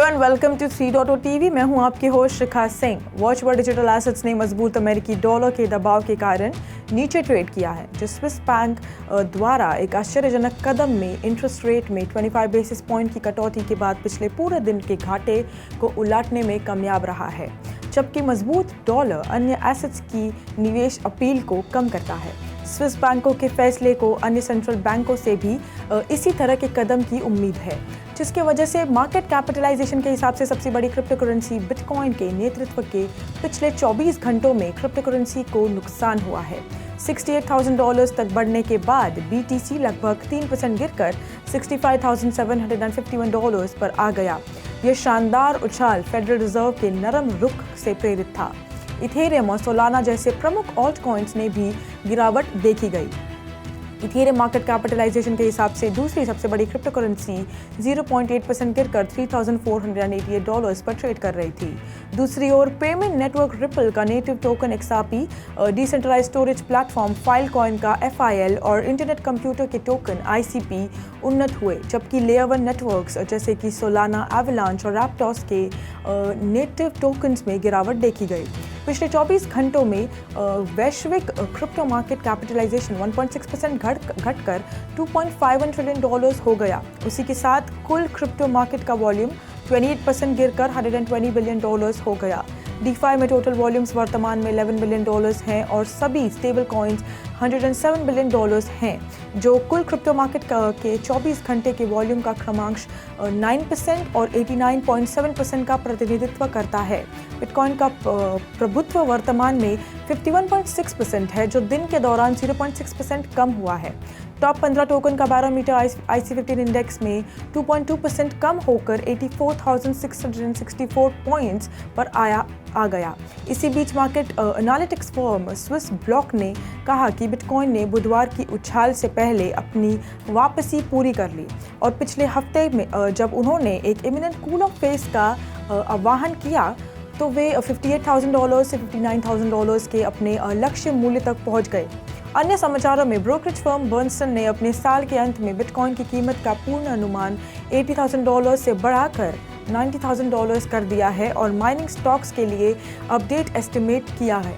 And welcome to 3.0 TV. मैं हूं आपकी होस्ट शिखा सिंह। वॉचवर्ड डिजिटल एसेट्स ने मजबूत अमेरिकी डॉलर के दबाव के कारण नीचे ट्रेड किया है, जो स्विस बैंक द्वारा एक आश्चर्यजनक कदम में इंटरेस्ट रेट में 25 बेसिस पॉइंट की कटौती के बाद पिछले पूरे दिन के घाटे को उलटने में कामयाब रहा है, जबकि मजबूत डॉलर अन्य एसेट्स की निवेश अपील को कम करता है। स्विस बैंकों के फैसले को अन्य सेंट्रल बैंकों से भी इसी तरह के कदम की उम्मीद है, जिसके वजह से मार्केट कैपिटलाइजेशन के हिसाब से सबसे बड़ी क्रिप्टो करेंसी बिटकॉइन के नेतृत्व के पिछले 24 घंटों में क्रिप्टो करेंसी को नुकसान हुआ है। $68,000 तक बढ़ने के बाद BTC लगभग 3% गिरकर $65,751 पर आ गया। यह शानदार उछाल फेडरल रिजर्व के नरम रुख से प्रेरित था। इथेरियम और सोलाना जैसे प्रमुख ऑल्ट कॉइन्स ने भी गिरावट देखी गई। इथेरियम मार्केट कैपिटलाइजेशन के हिसाब से दूसरी सबसे बड़ी क्रिप्टो करेंसी 0.8% गिरकर $3,488 पर ट्रेड कर रही थी। दूसरी ओर पेमेंट नेटवर्क रिपल का native token XRP, decentralised storage platform Filecoin का FIL और इंटरनेट कंप्यूटर के टोकन ICP उन्नत हुए, जबकि लेयर 1 नेटवर्क्स जैसे कि सोलाना, एवलांच और रैप्टोस के नेटिव टोकन्स में गिरावट देखी गई। पिछले 24 घंटों में वैश्विक क्रिप्टो मार्केट कैपिटलाइजेशन 1.6% घटकर $2.51 ट्रिलियन हो गया। उसी के साथ कुल क्रिप्टो मार्केट का वॉल्यूम 28% गिरकर $120 बिलियन हो गया। DeFi में टोटल वॉल्यूम्स वर्तमान में $11 बिलियन हैं और सभी स्टेबल कॉइन्स $107 बिलियन हैं, जो कुल क्रिप्टो मार्केट के 24 घंटे के वॉल्यूम का क्रमांश 9% और 89.7% का प्रतिनिधित्व करता है। बिटकॉइन का प्रभुत्व वर्तमान में 51.6% है, जो दिन के दौरान 0.6% कम हुआ है। टॉप 15 टोकन का बैरोमीटर IC50 इंडेक्स में 2.2% कम होकर 84,664 पॉइंट्स पर आ गया। इसी बीच market analytics firm Swissblock ने कहा कि बिटकॉइन ने बुधवार की उछाल से पहले अपनी वापसी पूरी कर ली और पिछले हफ्ते में जब उन्होंने एक इमिनेंट कूल ऑफ फेस का आह्वान किया तो वे $58,000 से $59,000 के अपने लक्ष्य मूल्य तक पहुंच गए। अन्य समाचारों में ब्रोकरेज फर्म बर्नस्टन ने अपने साल के अंत में बिटकॉइन की कीमत का पूर्ण अनुमान $80,000 से बढ़ाकर $90,000 कर दिया है और माइनिंग स्टॉक्स के लिए अपडेट एस्टिमेट किया है।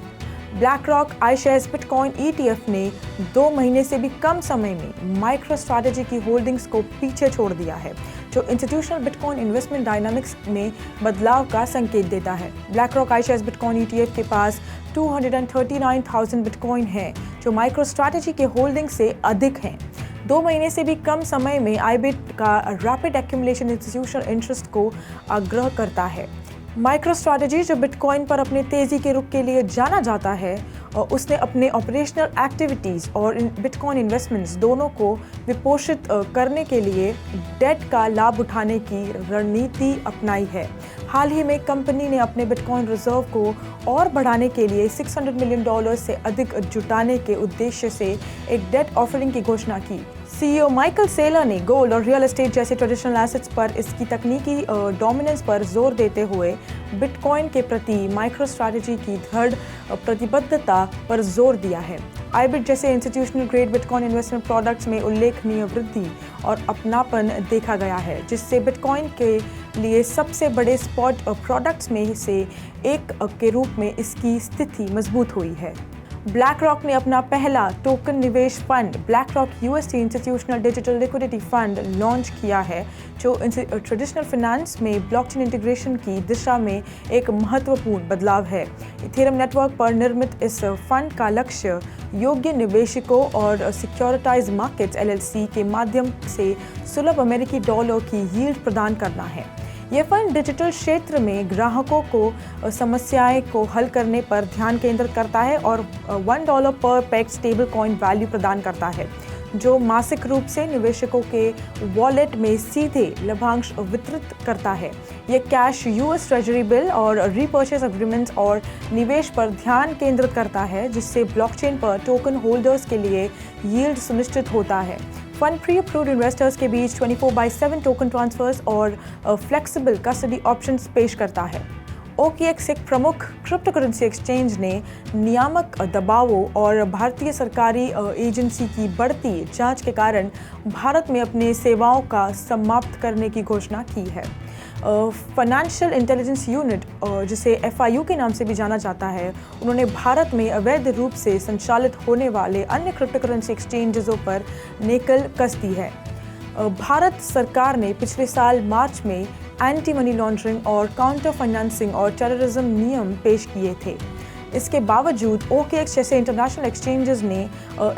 Black rock iShares bitcoin ETF ने 2 महीने से भी कम समय में माइक्रो स्ट्रैटेजी की होल्डिंग्स को पीछे छोड़ दिया है, जो इंस्टीट्यूशनल बिटकॉइन इन्वेस्टमेंट डायनामिक्स में बदलाव का संकेत देता है। Black rock iShares bitcoin ETF के पास 239,000 बिटकॉइन हैं, जो माइक्रो स्ट्रैटेजी के होल्डिंग से अधिक हैं। 2 महीने से भी कम समय में IBIT का रैपिड एक्यूमुलेशन इंस्टीट्यूशनल इंटरेस्ट को आग्रह करता है। माइक्रो स्ट्रैटेजी, जो बिटकॉइन पर अपने तेज़ी के रुख के लिए जाना जाता है, उसने अपने ऑपरेशनल एक्टिविटीज़ और बिटकॉइन इन्वेस्टमेंट्स दोनों को विपोषित करने के लिए डेट का लाभ उठाने की रणनीति अपनाई है। हाल ही में कंपनी ने अपने बिटकॉइन रिजर्व को और बढ़ाने के लिए $600 मिलियन से अधिक जुटाने के उद्देश्य से एक डेट ऑफरिंग की घोषणा की। CEO माइकल सेलर ने गोल्ड और रियल एस्टेट जैसे ट्रेडिशनल एसेट्स पर इसकी तकनीकी डोमिनेंस पर जोर देते हुए बिटकॉइन के प्रति माइक्रो स्ट्रैटेजी की दृढ़ प्रतिबद्धता पर जोर दिया है। IBIT जैसे institutional grade bitcoin investment products में उल्लेखनीय वृद्धि और अपनापन देखा गया है, जिससे बिटकॉइन के लिए सबसे बड़े स्पॉट प्रोडक्ट्स में से एक के रूप में इसकी स्थिति मजबूत हुई है। ब्लैक रॉक ने अपना पहला टोकन निवेश fund black rock USD institutional digital liquidity fund launch किया है, जो ट्रेडिशनल फाइनेंस में ब्लॉकचेन इंटीग्रेशन की दिशा में एक महत्वपूर्ण बदलाव है। इथेरियम नेटवर्क पर निर्मित इस फंड का लक्ष्य योग्य निवेशकों और सिक्योरिटाइज मार्केट्स LLC के माध्यम से सुलभ अमेरिकी डॉलर की यील्ड प्रदान करना है। यह फंड डिजिटल क्षेत्र में ग्राहकों को समस्याएं को हल करने पर ध्यान केंद्रित करता है और $1 पर पेग स्टेबल कॉइन वैल्यू प्रदान करता है, जो मासिक रूप से निवेशकों के वॉलेट में सीधे लाभांश वितरित करता है। यह कैश, US ट्रेजरी बिल और रीपर्चेज एग्रीमेंट्स और निवेश पर ध्यान केंद्रित करता है, जिससे ब्लॉकचेन पर टोकन होल्डर्स के लिए यील्ड सुनिश्चित होता है। फंड प्री अप्रूव्ड इन्वेस्टर्स के बीच 24/7 टोकन ट्रांसफर्स और फ्लेक्सिबल कस्टडी ऑप्शंस पेश करता है। OKX एक प्रमुख क्रिप्टो करेंसी एक्सचेंज ने नियामक दबावों और भारतीय सरकारी एजेंसी की बढ़ती जांच के कारण भारत में अपने सेवाओं का समाप्त करने की घोषणा की है। फाइनेंशियल इंटेलिजेंस यूनिट जिसे FIU के नाम से भी जाना जाता है, उन्होंने भारत में अवैध रूप से संचालित होने वाले अन्य क्रिप्टो करेंसी एक्सचेंजों पर नेकल कस दी है। भारत सरकार ने पिछले साल मार्च में एंटी मनी लॉन्ड्रिंग और काउंटर फाइनेंसिंग और टेररिज्म नियम पेश किए थे। इसके बावजूद OKX जैसे इंटरनेशनल एक्सचेंजेस ने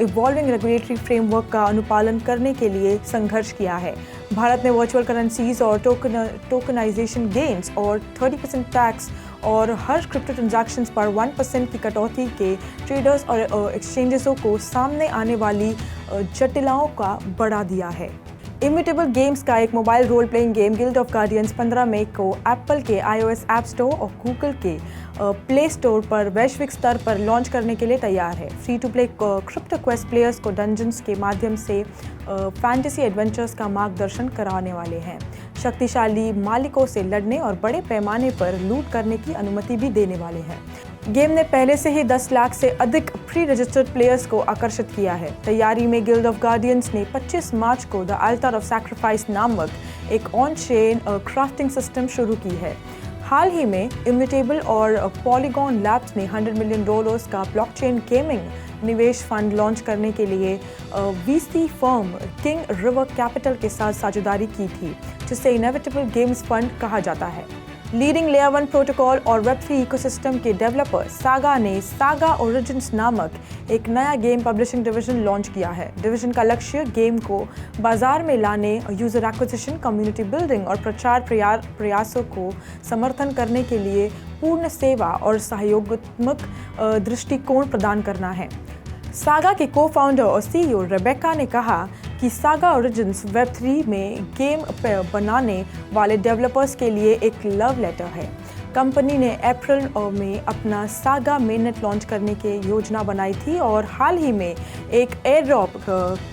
इवॉल्विंग रेगुलेटरी फ्रेमवर्क का अनुपालन करने के लिए संघर्ष किया है। भारत ने वर्चुअल करेंसीज और टोकनाइजेशन गेन्स और 30% टैक्स और हर क्रिप्टो ट्रांजैक्शंस पर 1% की कटौती के ट्रेडर्स और एक्सचेंजेसों को सामने आने वाली जटिलताओं का बढ़ा दिया है। इम्यूटेबल गेम्स का एक mobile role playing game Guild of Guardians 15 मई को एप्पल के iOS ऐप स्टोर और गूगल के प्ले स्टोर पर वैश्विक स्तर पर लॉन्च करने के लिए तैयार है। Free to play crypto quest players को डंजन्स के माध्यम से फैंटेसी एडवेंचर्स का मार्गदर्शन कराने वाले हैं, शक्तिशाली मालिकों से लड़ने और बड़े पैमाने पर लूट करने की अनुमति भी देने वाले हैं। गेम ने पहले से ही 10 लाख से अधिक प्री रजिस्टर्ड प्लेयर्स को आकर्षित किया है। तैयारी में गिल्ड ऑफ गार्डियंस ने 25 मार्च को द अल्टर ऑफ सैक्रिफाइस नामक एक ऑन चेन क्राफ्टिंग सिस्टम शुरू की है। हाल ही में इम्यूटेबल और पॉलीगॉन लैब्स ने $100 मिलियन का ब्लॉकचेन गेमिंग निवेश फंड लॉन्च करने के लिए VC firm king river capital के साथ साझेदारी की थी, जिसे इनएविटेबल गेम्स फंड कहा जाता है। लीडिंग लेयर 1 प्रोटोकॉल और वेब3 इकोसिस्टम के डेवलपर सागा ने सागा ओरिजिन्स नामक एक नया गेम पब्लिशिंग डिवीजन लॉन्च किया है। डिवीजन का लक्ष्य गेम को बाजार में लाने, यूजर एक्विजिशन, कम्युनिटी बिल्डिंग और प्रचार प्रयासों को समर्थन करने के लिए पूर्ण सेवा और सहयोगात्मक दृष्टिकोण प्रदान करना है। सागा के को-फाउंडर और CEO रेबेका ने कहा कि सागा ओरिजिन्स वेब3 में गेम बनाने वाले डेवलपर्स के लिए एक लव लेटर है। कंपनी ने अप्रैल में अपना सागा मेननेट लॉन्च करने की योजना बनाई थी और हाल ही में एक एयरड्रॉप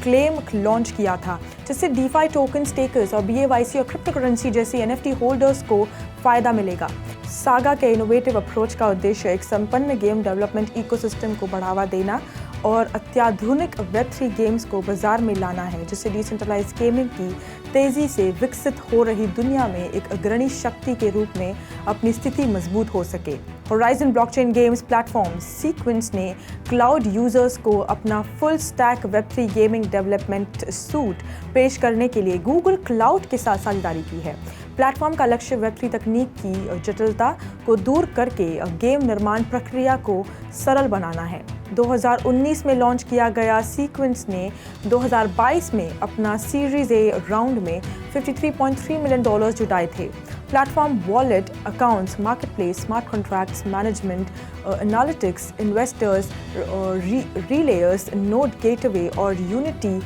क्लेम लॉन्च किया था, जिससे DeFi टोकन स्टेकर्स और BAYC और क्रिप्टो करेंसी जैसी NFT होल्डर्स को फ़ायदा मिलेगा। सागा के इनोवेटिव अप्रोच का उद्देश्य एक संपन्न गेम डेवलपमेंट इकोसिस्टम को बढ़ावा देना और अत्याधुनिक वेब3 गेम्स को बाजार में लाना है, जिससे डिसेंट्रलाइज गेमिंग की तेज़ी से विकसित हो रही दुनिया में एक अग्रणी शक्ति के रूप में अपनी स्थिति मजबूत हो सके। Horizon blockchain games platform sequence ने क्लाउड यूजर्स को अपना full stack Web3 gaming development suit पेश करने के लिए गूगल क्लाउड के साथ साझेदारी की है। प्लेटफॉर्म का लक्ष्य वेब3 तकनीक की जटिलता को दूर करके गेम निर्माण प्रक्रिया को सरल बनाना है। 2019 में लॉन्च किया गया सीक्वेंस ने 2022 में अपना सीरीज ए राउंड में $53.3 मिलियन जुटाए थे। Platform wallet, accounts, marketplace, smart contracts, management, analytics, investors, relayers, node gateway और यूनिटी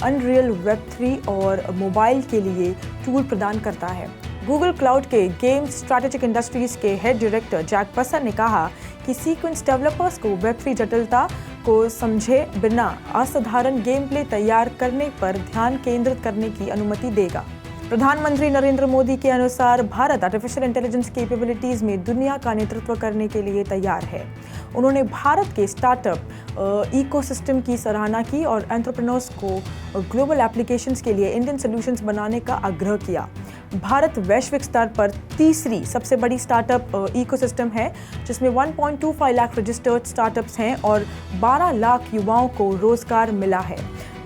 अनरियल वेब3 और मोबाइल के लिए टूल प्रदान करता है। गूगल क्लाउड के गेम स्ट्रैटेजिक इंडस्ट्रीज के हेड डायरेक्टर जैक बसर ने कहा कि सीक्वेंस डेवलपर्स को वेब3 जटिलता को समझे बिना असाधारण गेम प्ले तैयार करने पर ध्यान केंद्रित करने की अनुमति देगा। प्रधानमंत्री नरेंद्र मोदी के अनुसार भारत आर्टिफिशियल इंटेलिजेंस कैपेबिलिटीज़ में दुनिया का नेतृत्व करने के लिए तैयार है। उन्होंने भारत के स्टार्टअप इकोसिस्टम की सराहना की और एंटरप्रेन्योर्स को ग्लोबल एप्लीकेशंस के लिए इंडियन सॉल्यूशंस बनाने का आग्रह किया। भारत वैश्विक स्तर पर तीसरी सबसे बड़ी स्टार्टअप इकोसिस्टम है, जिसमें 1.25 लाख रजिस्टर्ड स्टार्टअप्स हैं और 12 लाख युवाओं को रोजगार मिला है।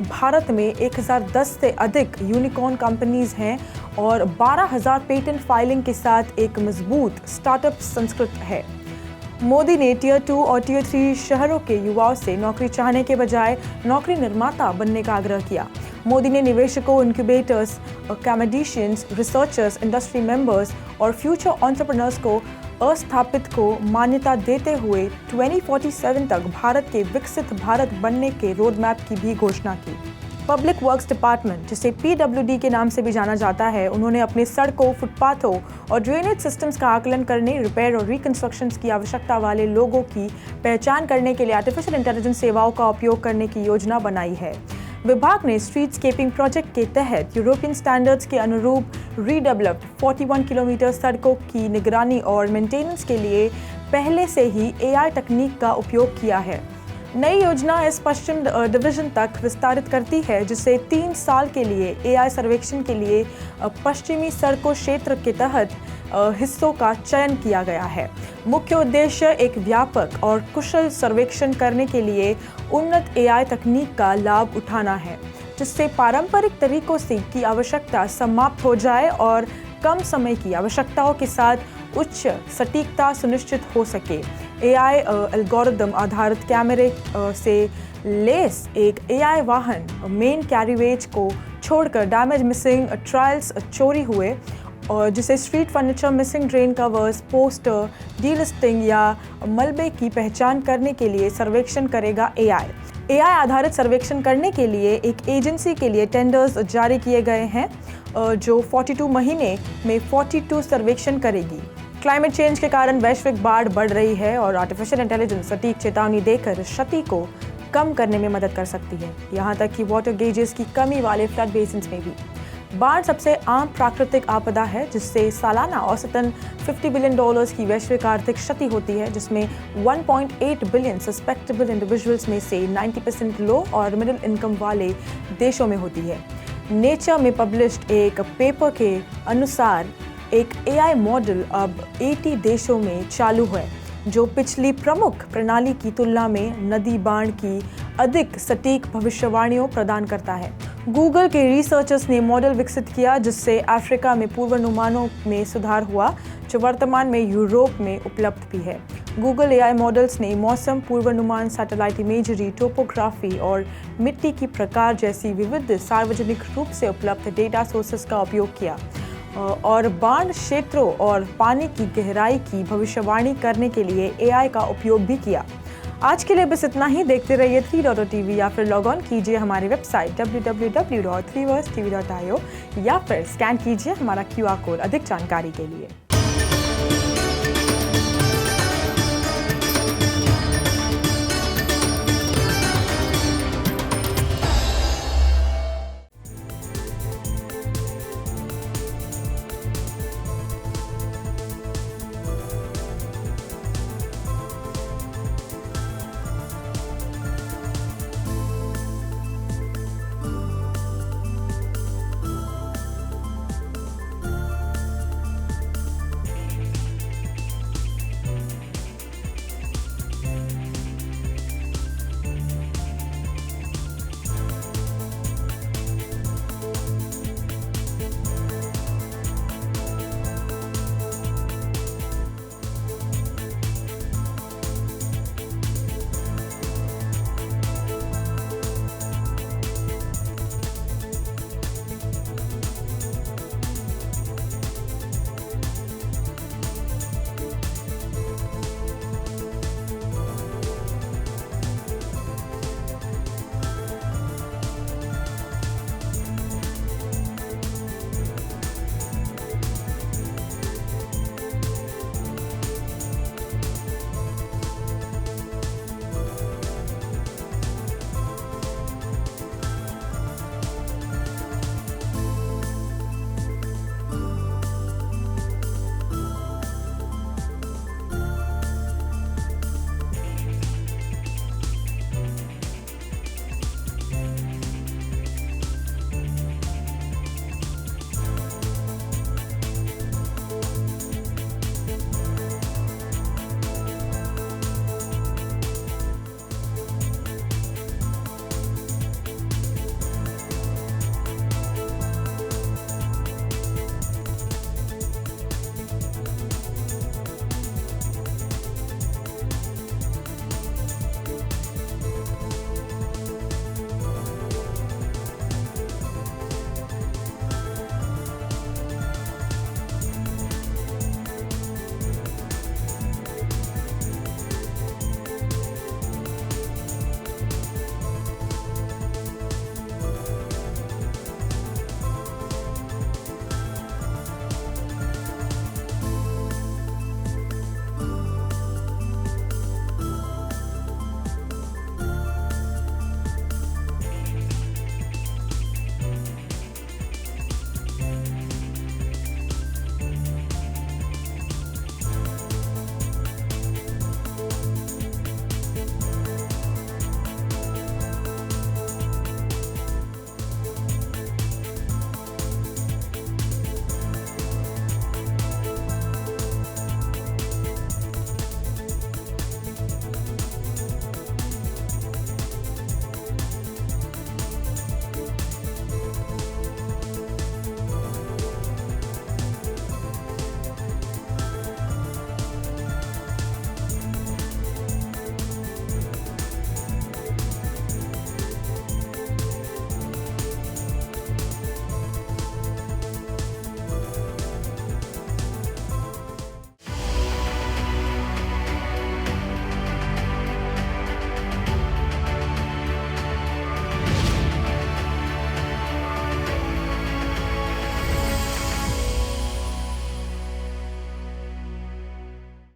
भारत में 1010 से अधिक यूनिकॉर्न कंपनीज हैं और 12,000 पेटेंट फाइलिंग के साथ एक मजबूत स्टार्टअप संस्कृति है। मोदी ने टियर 2 और टियर 3 शहरों के युवाओं से नौकरी चाहने के बजाय नौकरी निर्माता बनने का आग्रह किया। मोदी ने निवेशकों, इंक्यूबेटर्स, अकादमिशियंस, रिसर्चर्स, इंडस्ट्री मेंबर्स और फ्यूचर एंटरप्रेन्योर्स को अस्थापित को मान्यता देते हुए 2047 तक भारत के विकसित भारत बनने के रोड मैप की भी घोषणा की। पब्लिक वर्क्स डिपार्टमेंट, जिसे PWD के नाम से भी जाना जाता है, उन्होंने अपने सड़कों, फुटपाथों और ड्रेनेज सिस्टम्स का आकलन करने, रिपेयर और रिकंस्ट्रक्शन की आवश्यकता वाले लोगों की पहचान करने के लिए आर्टिफिशियल इंटेलिजेंस सेवाओं का उपयोग करने की योजना बनाई है। विभाग ने स्ट्रीटस्केपिंग प्रोजेक्ट के तहत यूरोपियन स्टैंडर्ड्स के अनुरूप रीडेवलप्ड 41 किलोमीटर सड़कों की निगरानी और मेंटेनेंस के लिए पहले से ही AI तकनीक का उपयोग किया है। नई योजना इस पश्चिम डिवीजन तक विस्तारित करती है, जिसे 3 साल के लिए AI सर्वेक्षण के लिए पश्चिमी सड़कों क्षेत्र के तहत हिस्सों का चयन किया गया है। मुख्य उद्देश्य एक व्यापक और कुशल सर्वेक्षण करने के लिए उन्नत AI तकनीक का लाभ उठाना है, जिससे पारंपरिक तरीकों से की आवश्यकता समाप्त हो जाए और कम समय की आवश्यकताओं के साथ उच्च सटीकता सुनिश्चित हो सके। AI एल्गोरिदम आधारित कैमरे से लेस एक AI वाहन मेन कैरीवेज को छोड़कर डैमेज, मिसिंग, ट्रायल्स, चोरी हुए और जिसे street furniture, missing drain covers, poster, delisting या मलबे की पहचान करने के लिए सर्वेक्षण करेगा AI आधारित सर्वेक्षण करने के लिए एक एजेंसी के लिए टेंडर्स जारी किए गए हैं, जो 42 महीने में 42 सर्वेक्षण करेगी। क्लाइमेट चेंज के कारण वैश्विक बाढ़ बढ़ रही है और आर्टिफिशियल इंटेलिजेंस सटीक चेतावनी देकर क्षति को कम करने में मदद कर सकती है, यहाँ तक कि वाटर गेजेस की कमी वाले फ्लड बेसिन्स में भी। बाढ़ सबसे आम प्राकृतिक आपदा है, जिससे सालाना औसतन $50 बिलियन की वैश्विक आर्थिक क्षति होती है, जिसमें 1.8 बिलियन सस्पेक्टेबल इंडिविजुअल्स में से 90% लो और मिडिल इनकम वाले देशों में होती है। नेचर में पब्लिश्ड एक पेपर के अनुसार एक AI मॉडल अब 80 देशों में चालू है, जो पिछली प्रमुख प्रणाली की तुलना में नदी बाढ़ की अधिक सटीक भविष्यवाणियों प्रदान करता है। गूगल के रिसर्चर्स ने मॉडल विकसित किया, जिससे अफ्रीका में पूर्वानुमानों में सुधार हुआ, जो वर्तमान में यूरोप में उपलब्ध भी है। गूगल AI मॉडल्स ने मौसम पूर्वानुमान, सैटेलाइट इमेजरी, टोपोग्राफी और मिट्टी की प्रकार जैसी विविध सार्वजनिक रूप से उपलब्ध डेटा सोर्सेस का उपयोग किया और बाढ़ क्षेत्रों और पानी की गहराई की भविष्यवाणी करने के लिए AI का उपयोग भी किया। आज के लिए बस इतना ही। देखते रहिए 3.TV या फिर लॉग ऑन कीजिए हमारी वेबसाइट www.3versetv.io या फिर स्कैन कीजिए हमारा QR कोड अधिक जानकारी के लिए।